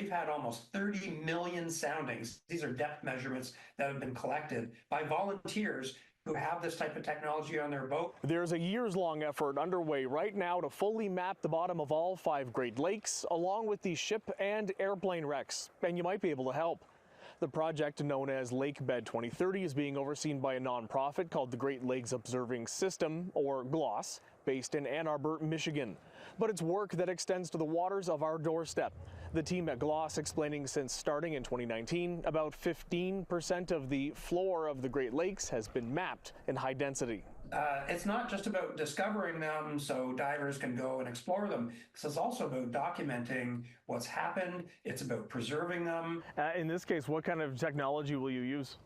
We've had almost 30 million soundings. These are depth measurements that have been collected by volunteers who have this type of technology on their boat. There's a years-long effort underway right now to fully map the bottom of all 5 Great Lakes, along with the ship and airplane wrecks, and you might be able to help. The project, known as Lakebed 2030, is being overseen by a nonprofit called the Great Lakes Observing System, or GLOSS, based in Ann Arbor, Michigan. But it's work that extends to the waters of our doorstep. The team at GLOSS explaining since starting in 2019, about 15% of the floor of the Great Lakes has been mapped in high density. It's not just about discovering them so divers can go and explore them. This is also about documenting what's happened. It's about preserving them. In this case, what kind of technology will you use?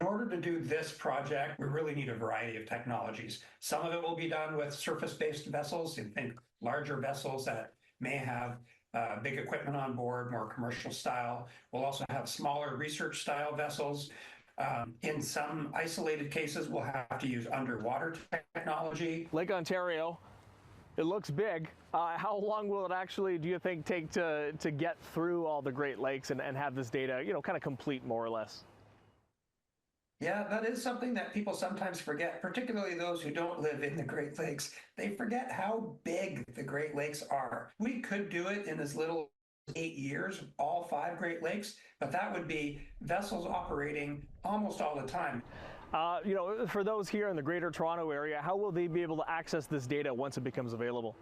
In order to do this project, we really need a variety of technologies. Some of it will be done with surface-based vessels. You think larger vessels that may have big equipment on board, more commercial style. We'll also have smaller research style vessels. In some isolated cases, we'll have to use underwater technology. Lake Ontario, it looks big. How long will it actually, do you think, take to get through all the Great Lakes and have this data, kind of complete more or less? Yeah, that is something that people sometimes forget, particularly those who don't live in the Great Lakes. They forget how big the Great Lakes are. We could do it in as little as 8 years, all 5 Great Lakes, but that would be vessels operating almost all the time. For those here in the Greater Toronto area, how will they be able to access this data once it becomes available?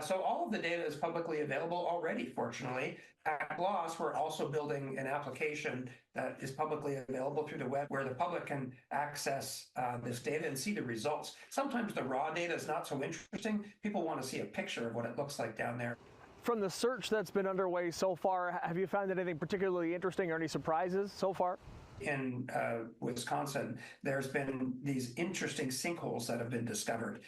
So all of the data is publicly available already, fortunately. At GLOSS, we're also building an application that is publicly available through the web where the public can access this data and see the results. Sometimes the raw data is not so interesting. People want to see a picture of what it looks like down there. From the search that's been underway so far, have you found anything particularly interesting or any surprises so far? In Wisconsin, there's been these interesting sinkholes that have been discovered.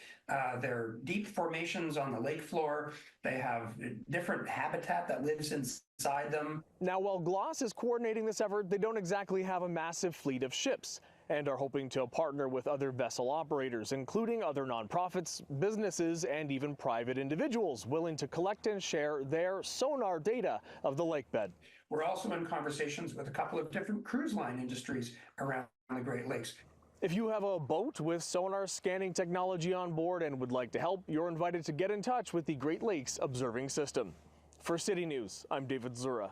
They're deep formations on the lake floor. They have different habitat that lives inside them. Now, while GLOSS is coordinating this effort, they don't exactly have a massive fleet of ships and are hoping to partner with other vessel operators, including other nonprofits, businesses, and even private individuals willing to collect and share their sonar data of the lakebed. We're also in conversations with a couple of different cruise line industries around the Great Lakes. If you have a boat with sonar scanning technology on board and would like to help, you're invited to get in touch with the Great Lakes Observing System. For City News, I'm David Zura.